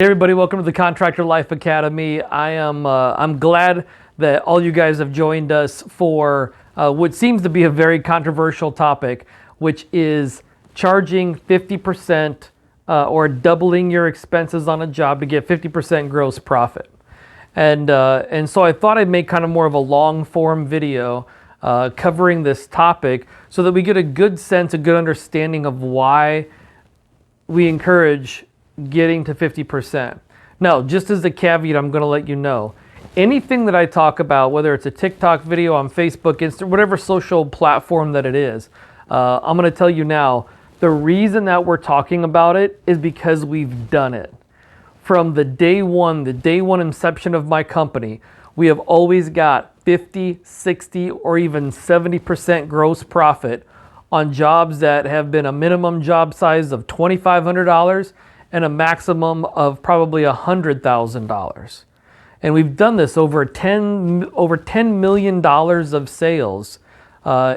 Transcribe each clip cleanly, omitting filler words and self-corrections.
Hey everybody, welcome to the Contractor Life Academy. I'm glad that all you guys have joined us for what seems to be a very controversial topic, which is charging 50% or doubling your expenses on a job to get 50% gross profit. And so I thought I'd make kind of more of a long form video covering this topic so that we get a good sense, a good understanding of why we encourage getting to 50%. Now, just as a caveat, I'm going to let you know, anything that I talk about, whether it's a TikTok video on Facebook, Instagram, whatever social platform that it is, I'm going to tell you now, the reason that we're talking about it is because we've done it. From the day one inception of my company, we have always got 50, 60, or even 70% gross profit on jobs that have been a minimum job size of $2,500 and a maximum of probably $100,000. And we've done this over $10 million of sales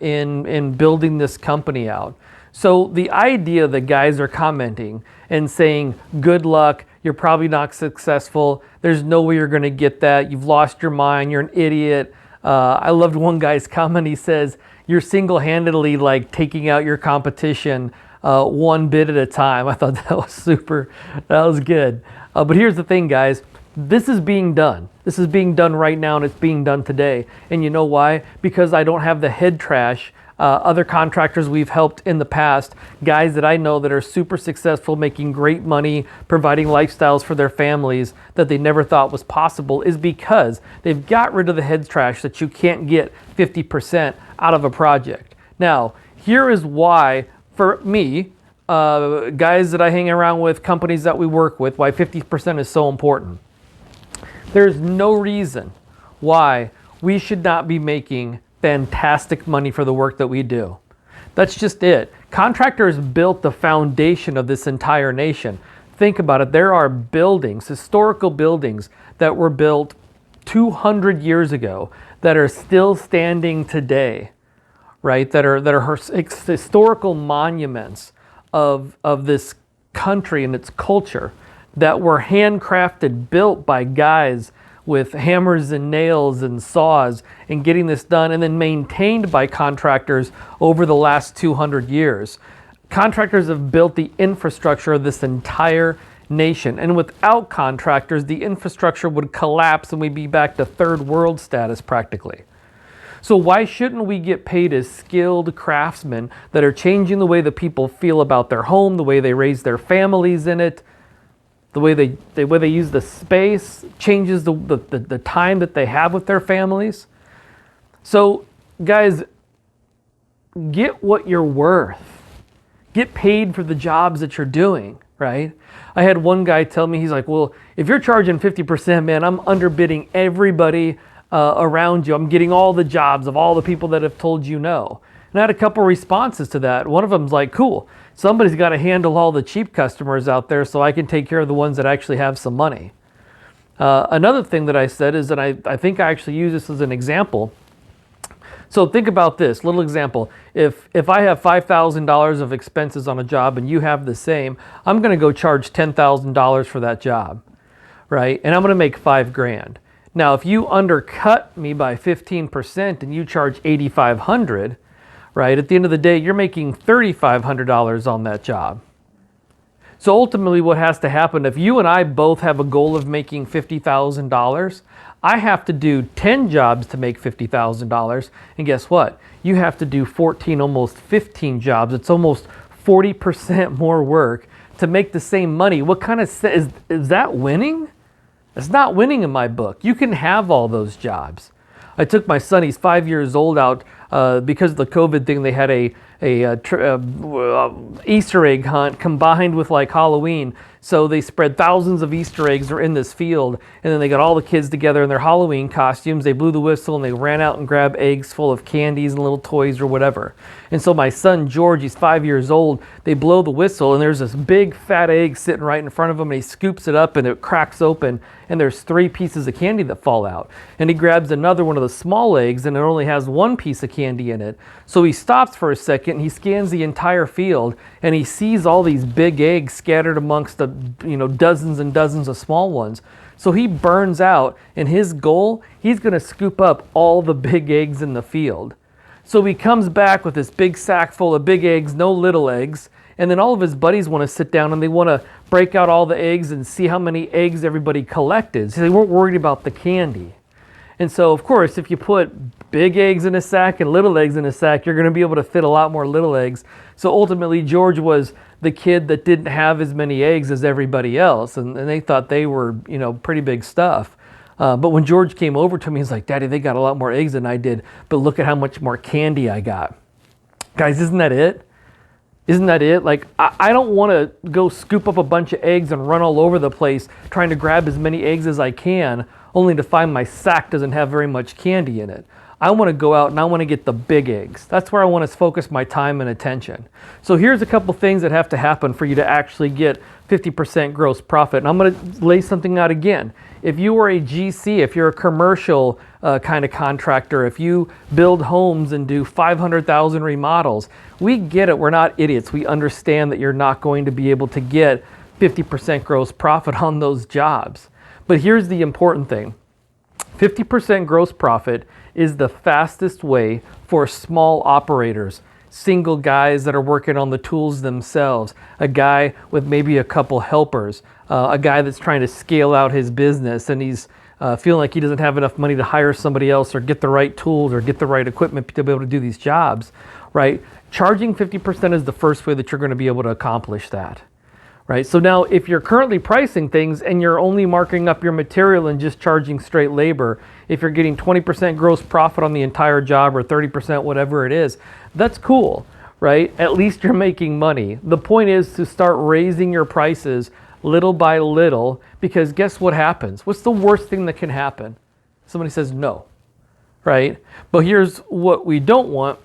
in building this company out. So the idea that guys are commenting and saying, good luck, you're probably not successful, there's no way you're gonna get that, you've lost your mind, you're an idiot. I loved one guy's comment. He says, you're single-handedly like taking out your competition one bit at a time. I thought that was super, that was good. But here's the thing, guys. This is being done. This is being done right now, and it's being done today. And you know why? Because I don't have the head trash. Other contractors we've helped in the past, guys that I know that are super successful, making great money, providing lifestyles for their families that they never thought was possible, is because they've got rid of the head trash that you can't get 50% out of a project. Now, here is why, for me, guys that I hang around with, companies that we work with, why 50% is so important. There's no reason why we should not be making fantastic money for the work that we do. That's just it. Contractors built the foundation of this entire nation. Think about it. There are buildings, historical buildings that were built 200 years ago that are still standing today, right? That are historical monuments of this country and its culture that were handcrafted, built by guys with hammers and nails and saws and getting this done, and then maintained by contractors over the last 200 years. Contractors have built the infrastructure of this entire nation, and without contractors, the infrastructure would collapse and we'd be back to third world status practically. So why shouldn't we get paid as skilled craftsmen that are changing the way that people feel about their home, the way they raise their families in it, the way they use the space, changes the time that they have with their families? So guys, get what you're worth. Get paid for the jobs that you're doing, right? I had one guy tell me, he's like, well, if you're charging 50%, man, I'm underbidding everybody around you. I'm getting all the jobs of all the people that have told you no. And I had a couple responses to that. One of them's like, cool, somebody's got to handle all the cheap customers out there so I can take care of the ones that actually have some money. Another thing that I said is that I think I actually use this as an example. So think about this little example. If I have $5,000 of expenses on a job and you have the same, I'm going to go charge $10,000 for that job, right? And I'm going to make $5,000. Now, if you undercut me by 15% and you charge $8,500, right, at the end of the day, you're making $3,500 on that job. So ultimately what has to happen, if you and I both have a goal of making $50,000, I have to do 10 jobs to make $50,000. And guess what? You have to do 14, almost 15 jobs. It's almost 40% more work to make the same money. What kind of, is that winning? It's not winning in my book. You can have all those jobs. I took my son, he's 5 years old, out because of the COVID thing. They had a Easter egg hunt combined with like Halloween. So they spread thousands of Easter eggs in this field, and then they got all the kids together in their Halloween costumes. They blew the whistle and they ran out and grabbed eggs full of candies and little toys or whatever. And so my son George, he's 5 years old, they blow the whistle and there's this big fat egg sitting right in front of him, and he scoops it up and it cracks open and there's 3 pieces of candy that fall out. And he grabs another one of the small eggs and it only has 1 piece of candy in it. So he stops for a second second, he scans the entire field and he sees all these big eggs scattered amongst the, dozens and dozens of small ones. So he burns out, and his goal, he's going to scoop up all the big eggs in the field. So he comes back with this big sack full of big eggs, no little eggs, and then all of his buddies want to sit down and they want to break out all the eggs and see how many eggs everybody collected. So they weren't worried about the candy. And so, of course, if you put big eggs in a sack and little eggs in a sack, you're going to be able to fit a lot more little eggs. So ultimately, George was the kid that didn't have as many eggs as everybody else, and they thought they were, pretty big stuff. But when George came over to me, he's like, "Daddy, they got a lot more eggs than I did, but look at how much more candy I got." Guys, isn't that it? Isn't that it? Like, I don't want to go scoop up a bunch of eggs and run all over the place trying to grab as many eggs as I can, only to find my sack doesn't have very much candy in it. I want to go out and I want to get the big eggs. That's where I want to focus my time and attention. So here's a couple things that have to happen for you to actually get 50% gross profit. And I'm going to lay something out again. If you are a GC, if you're a commercial kind of contractor, if you build homes and do 500,000 remodels, we get it. We're not idiots. We understand that you're not going to be able to get 50% gross profit on those jobs. But here's the important thing. 50% gross profit is the fastest way for small operators, single guys that are working on the tools themselves, a guy with maybe a couple helpers, a guy that's trying to scale out his business and he's feeling like he doesn't have enough money to hire somebody else or get the right tools or get the right equipment to be able to do these jobs, right? Charging 50% is the first way that you're going to be able to accomplish that. Right. So now if you're currently pricing things and you're only marking up your material and just charging straight labor, if you're getting 20% gross profit on the entire job or 30%, whatever it is, that's cool, right? At least you're making money. The point is to start raising your prices little by little, because guess what happens? What's the worst thing that can happen? Somebody says no, right? But here's what we don't want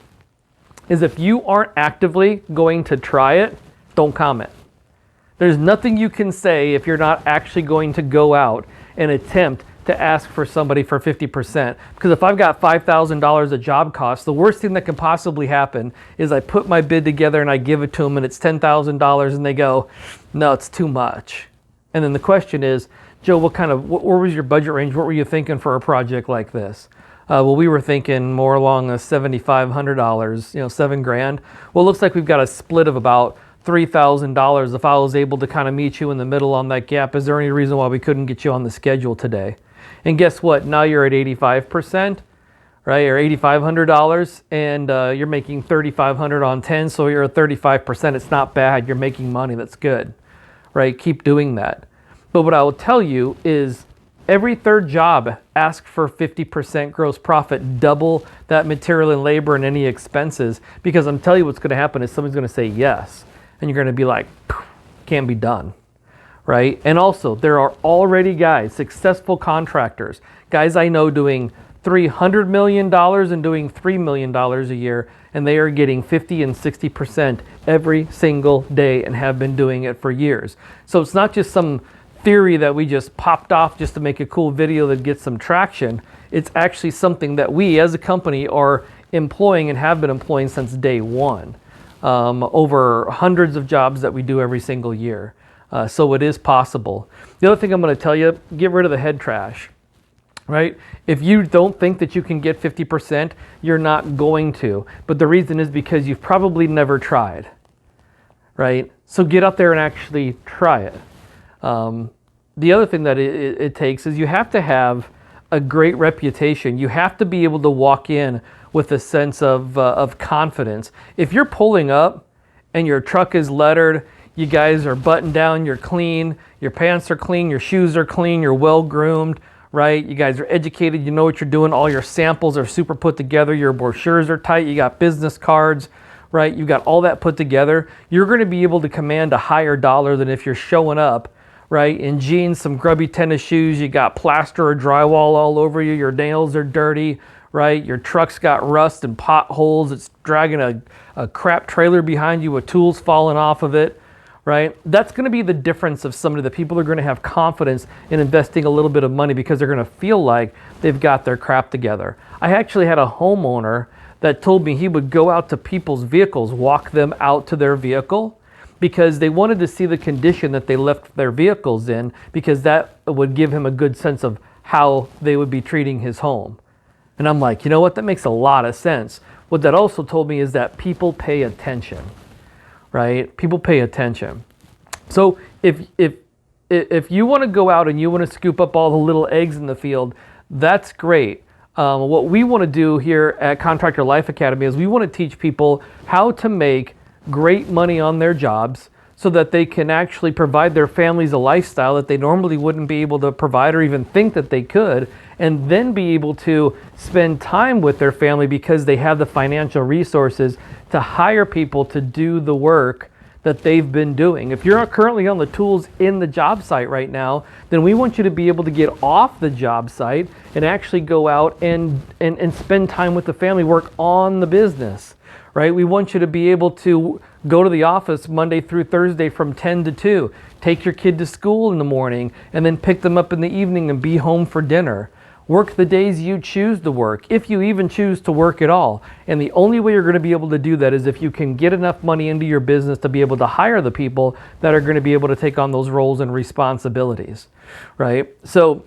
is if you aren't actively going to try it, don't comment. There's nothing you can say if you're not actually going to go out and attempt to ask for somebody for 50%. Because if I've got $5,000 of job costs, the worst thing that can possibly happen is I put my bid together and I give it to them and it's $10,000 and they go, "No, it's too much." And then the question is, "Joe, what was your budget range? What were you thinking for a project like this?" Well, we were thinking more along the $7,500, $7,000. Well, it looks like we've got a split of about $3,000. If I was able to kind of meet you in the middle on that gap, is there any reason why we couldn't get you on the schedule today? And guess what? Now you're at 85%, right? Or $8,500, and you're making $3,500 on 10, so you're at 35%. It's not bad. You're making money. That's good, right? Keep doing that. But what I will tell you is every third job, ask for 50% gross profit, double that material and labor and any expenses, because I'm telling you what's going to happen is somebody's going to say yes. And you're going to be like, "Can't be done," right? And also, there are already guys, successful contractors, guys I know doing $300 million and doing $3 million a year, and they are getting 50 and 60% every single day and have been doing it for years. So it's not just some theory that we just popped off just to make a cool video that gets some traction. It's actually something that we as a company are employing and have been employing since day one. Over hundreds of jobs that we do every single year. So it is possible. The other thing I'm going to tell you, get rid of the head trash, right? If you don't think that you can get 50%, you're not going to. But the reason is because you've probably never tried, right? So get out there and actually try it. The other thing that it takes is you have to have a great reputation. You have to be able to walk in with a sense of confidence. If you're pulling up and your truck is lettered, you guys are buttoned down, you're clean, your pants are clean, your shoes are clean, you're well groomed, right? You guys are educated, you know what you're doing, all your samples are super put together, your brochures are tight, you got business cards, right? You've got all that put together. You're going to be able to command a higher dollar than if you're showing up, right, in jeans, some grubby tennis shoes, you got plaster or drywall all over you, your nails are dirty, right? Your truck's got rust and potholes. It's dragging a crap trailer behind you with tools falling off of it, right? That's going to be the difference of somebody that people are going to have confidence in investing a little bit of money because they're going to feel like they've got their crap together. I actually had a homeowner that told me he would go out to people's vehicles, walk them out to their vehicle, because they wanted to see the condition that they left their vehicles in, because that would give him a good sense of how they would be treating his home. And I'm like, you know what? That makes a lot of sense. What that also told me is that people pay attention, right? People pay attention. So if you want to go out and you want to scoop up all the little eggs in the field, that's great. What we want to do here at Contractor Life Academy is we want to teach people how to make great money on their jobs so that they can actually provide their families a lifestyle that they normally wouldn't be able to provide or even think that they could, and then be able to spend time with their family because they have the financial resources to hire people to do the work that they've been doing. If you're currently on the tools in the job site right now, then we want you to be able to get off the job site and actually go out and spend time with the family, work on the business, right? We want you to be able to go to the office Monday through Thursday from 10 to 2, take your kid to school in the morning, and then pick them up in the evening and be home for dinner. Work the days you choose to work, if you even choose to work at all. And the only way you're going to be able to do that is if you can get enough money into your business to be able to hire the people that are going to be able to take on those roles and responsibilities, right? So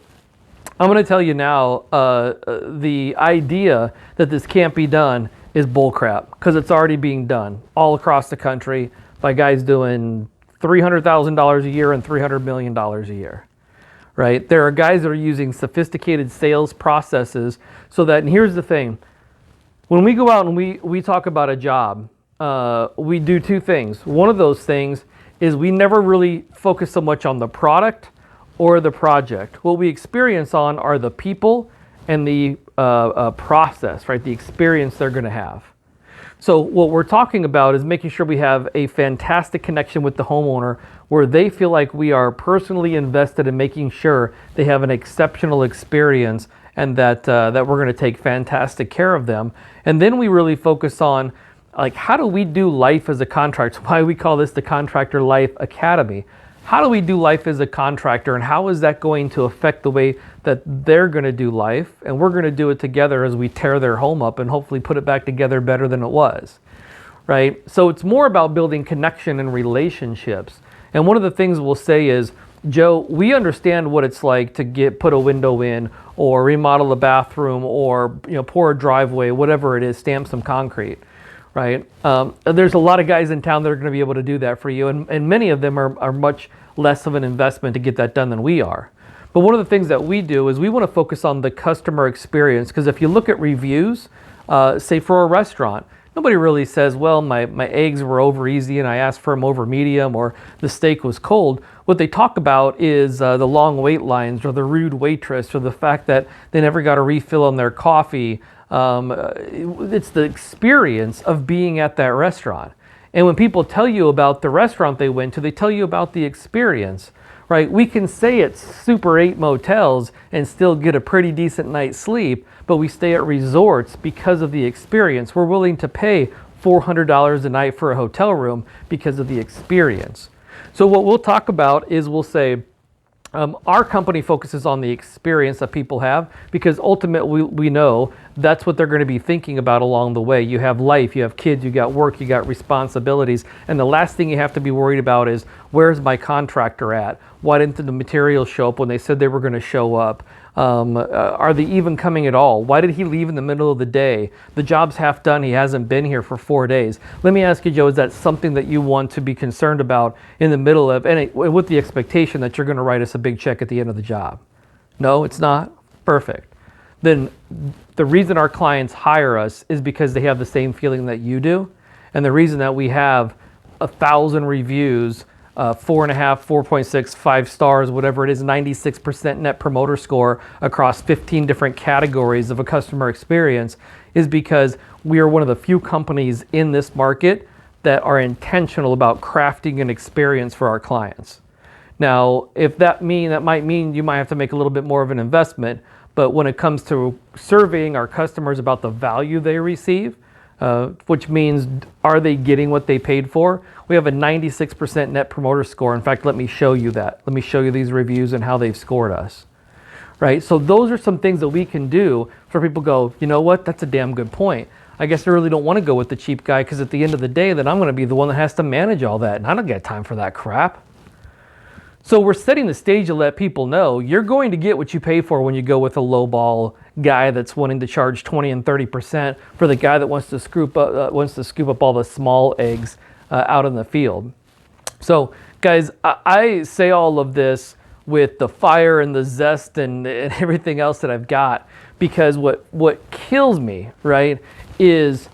I'm going to tell you now, the idea that this can't be done is bullcrap, because it's already being done all across the country by guys doing $300,000 a year and $300 million a year. Right? There are guys that are using sophisticated sales processes so that, and here's the thing, when we go out and we talk about a job, we do two things. One of those things is we never really focus so much on the product or the project. What we experience on are the people and the process, right? The experience they're going to have. So what we're talking about is making sure we have a fantastic connection with the homeowner where they feel like we are personally invested in making sure they have an exceptional experience and that we're going to take fantastic care of them. And then we really focus on, like, how do we do life as a contractor? Why we call this the Contractor Life Academy. How do we do life as a contractor, and how is that going to affect the way that they're going to do life? And we're going to do it together as we tear their home up and hopefully put it back together better than it was, right? So it's more about building connection and relationships. And one of the things we'll say is, Joe, we understand what it's like to put a window in or remodel a bathroom or pour a driveway, whatever it is, stamp some concrete. Right? There's a lot of guys in town that are going to be able to do that for you, and many of them are much less of an investment to get that done than we are. But one of the things that we do is we want to focus on the customer experience, because if you look at reviews, say for a restaurant, nobody really says, well, my eggs were over easy and I asked for them over medium, or the steak was cold. What they talk about is the long wait lines, or the rude waitress, or the fact that they never got a refill on their coffee. It's the experience of being at that restaurant. And when people tell you about the restaurant they went to, they tell you about the experience, right? We can say it's Super 8 motels and still get a pretty decent night's sleep, but we stay at resorts because of the experience. We're willing to pay $400 a night for a hotel room because of the experience. So what we'll talk about is we'll say, our company focuses on the experience that people have, because ultimately we know that's what they're going to be thinking about along the way. You have life, you have kids, you got work, you got responsibilities, and the last thing you have to be worried about is, where's my contractor at? Why didn't the materials show up when they said they were going to show up? Are they even coming at all? Why did he leave in the middle of the day? The job's half done, he hasn't been here for 4 days. Let me ask you, Joe, is that something that you want to be concerned about in the middle of, and with the expectation that you're going to write us a big check at the end of the job? No, it's not? Perfect. Then the reason our clients hire us is because they have the same feeling that you do. And the reason that we have 1,000 reviews, 4.5, 4.6, 5 stars, whatever it is, 96% net promoter score across 15 different categories of a customer experience, is because we are one of the few companies in this market that are intentional about crafting an experience for our clients. Now, if that might mean you might have to make a little bit more of an investment, but when it comes to surveying our customers about the value they receive, which means, are they getting what they paid for? We have a 96% net promoter score. In fact, let me show you that. Let me show you these reviews and how they've scored us. Right? So those are some things that we can do for people go, you know what, that's a damn good point. I guess I really don't want to go with the cheap guy, because at the end of the day, then I'm going to be the one that has to manage all that, and I don't get time for that crap. So we're setting the stage to let people know you're going to get what you pay for when you go with a lowball guy that's wanting to charge 20 and 30% for the guy that wants to scoop up all the small eggs out in the field. So guys, I say all of this with the fire and the zest and everything else that I've got, because what kills me, right, is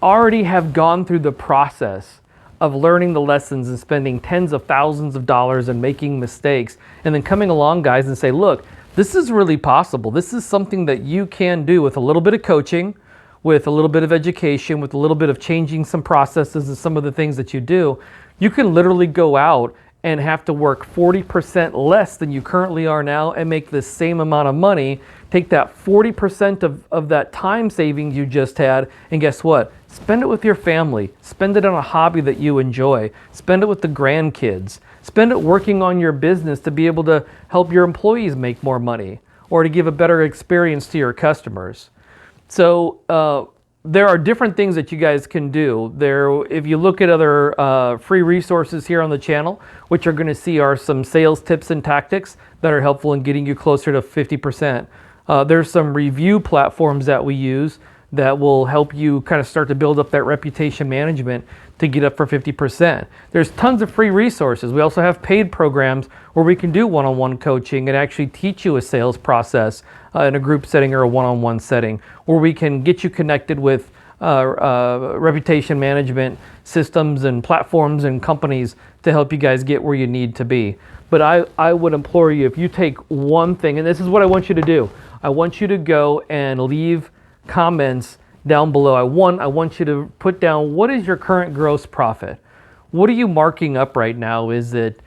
already have gone through the process of learning the lessons and spending tens of thousands of dollars and making mistakes, and then coming along, guys, and say, look, this is really possible. This is something that you can do with a little bit of coaching, with a little bit of education, with a little bit of changing some processes and some of the things that you do. You can literally go out and have to work 40% less than you currently are now and make the same amount of money. Take that 40% of that time savings you just had, and guess what? Spend it with your family. Spend it on a hobby that you enjoy. Spend it with the grandkids. Spend it working on your business to be able to help your employees make more money, or to give a better experience to your customers. So there are different things that you guys can do. If you look at other free resources here on the channel, what you're going to see are some sales tips and tactics that are helpful in getting you closer to 50%. There's some review platforms that we use that will help you kind of start to build up that reputation management to get up for 50%. There's tons of free resources. We also have paid programs where we can do one-on-one coaching and actually teach you a sales process in a group setting or a one-on-one setting, where we can get you connected with reputation management systems and platforms and companies to help you guys get where you need to be. But I would implore you, if you take one thing, and this is what I want you to do, I want you to go and leave comments down below. I want you to put down, what is your current gross profit? What are you marking up right now? Is it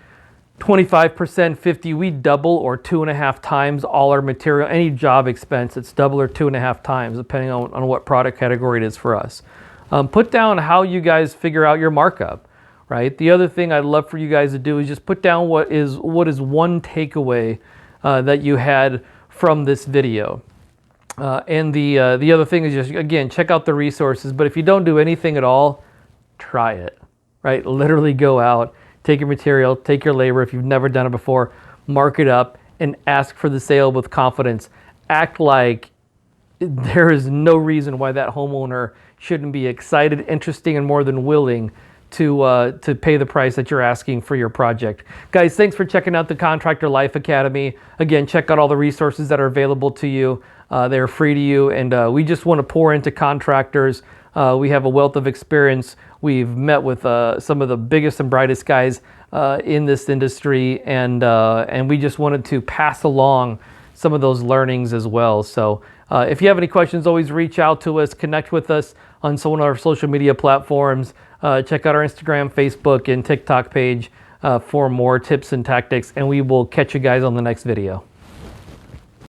25%, 50%? We double or 2.5 times all our material. Any job expense, it's double or 2.5 times, depending on what product category it is for us. Put down how you guys figure out your markup, right? The other thing I'd love for you guys to do is just put down what is one takeaway that you had from this video. And the other thing is just, again, check out the resources. But if you don't do anything at all, try it, right? Literally go out, take your material, take your labor. If you've never done it before, mark it up and ask for the sale with confidence. Act like there is no reason why that homeowner shouldn't be excited, interesting, and more than willing to pay the price that you're asking for your project. Guys, thanks for checking out the Contractor Life Academy. Again, check out all the resources that are available to you. They're free to you, and we just want to pour into contractors. We have a wealth of experience. We've met with some of the biggest and brightest guys in this industry, and we just wanted to pass along some of those learnings as well. So if you have any questions, always reach out to us, connect with us on some of our social media platforms. Check out our Instagram, Facebook, and TikTok page for more tips and tactics, and we will catch you guys on the next video.